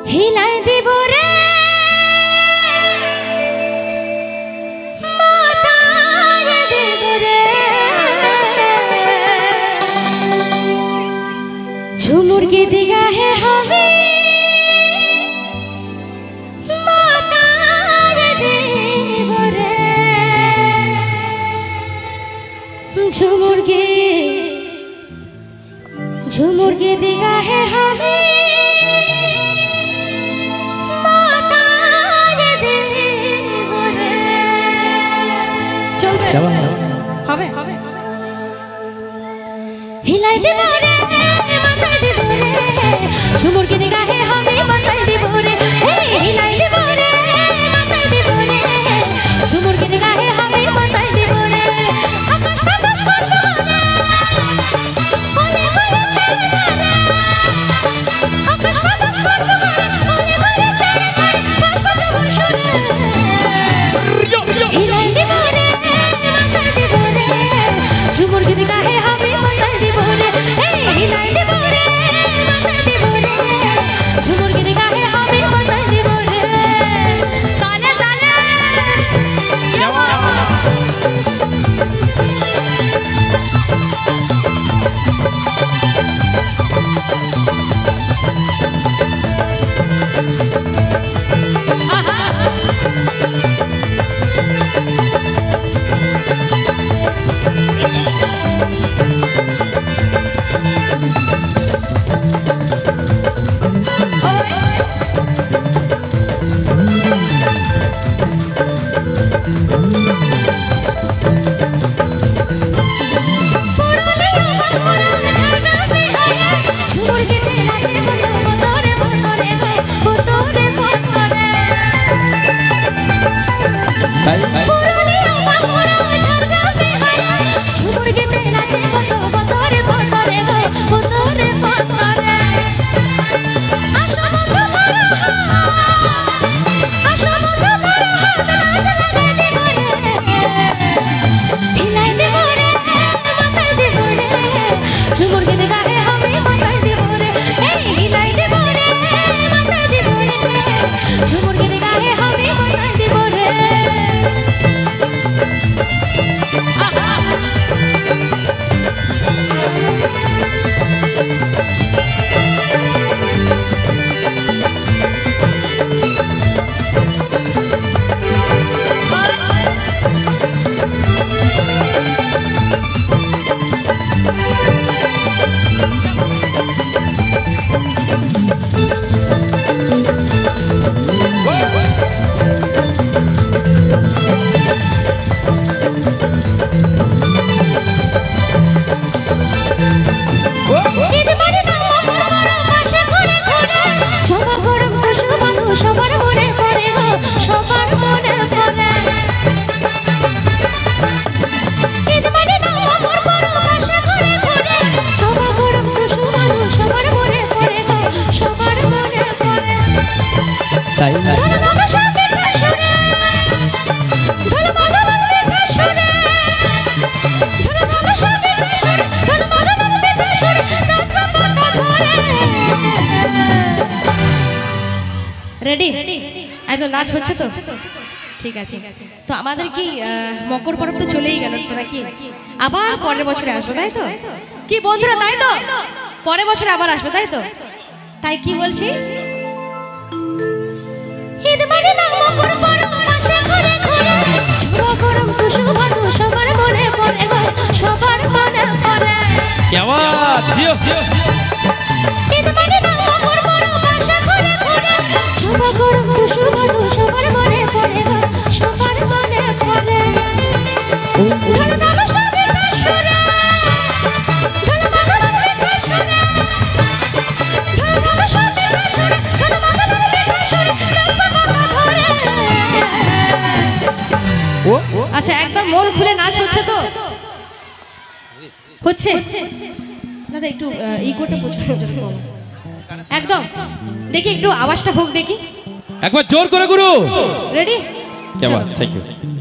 হিলাই দিব রে মাতায় দেব রে ঝুমুর কে দিগা হে হবে মাতায় দেব রে ঝুমুর কে দিগা হে হবে হবে হিলাই দেব রে মাথায় দেব রে ঝুমুর কে দিগা হে হবে মাথায় দেব রে হিলাই দেব রে মাথায় দেব রে ঝুমুর কে দিগা হে হবে মাথায় দেব রে আকাশ বাতাস করব রে বলে বলে ছেড়ে দে আকাশ বাতাস করব রে বলে বলে ছেড়ে দে বাস বাস শুনে হিলাই দেব রে মাথায় দেব রে ঝুমুর কে দিগা হে হবে মাথায় দেব রে হিলাই দেব রে মাথায় দেব রে ঝুমুর কে দিগা হে হবে মাথায় দেব রে তালে তালে যাওয়া রেডি এত নাচ হচ্ছে তো ঠিক আছে তো আমাদের কি মকর পরব তো চলেই গেল তোরা কি আবার পরের বছরে আসবে তাই তো কি বন্ধুরা তাই তো পরের বছরে আবার আসবে তাই তো তাই কি বলছি ঈদ মানে না মকর পরব মাসে ঘরে ঘরে ছোড়া গরম খুশু ভাদু সবার মনে পড়ে গো সবার মনে পড়ে কি বাত জিও ঈদ মানে না মকর পরব মাসে ঘরে ঘরে ছোড়া গরম খুশু ভাদু সবার মনে পড়ে গো সবার মনে পড়ে ধরে দাও সাথে সুরে ধরে বাগানের ভিতরে সুরে ধরে দাও সাথে সুরে ধরে বাগানের ভিতরে সুরে আচ্ছা একদম মন খুলে নাচ হচ্ছে তো হচ্ছে দাদা একটু ইগোটা প্রচন্ড একদম দেখি একটু আওয়াজটা হোক দেখি একবার জোর করে গুরু রেডি क्या बात थैंक यू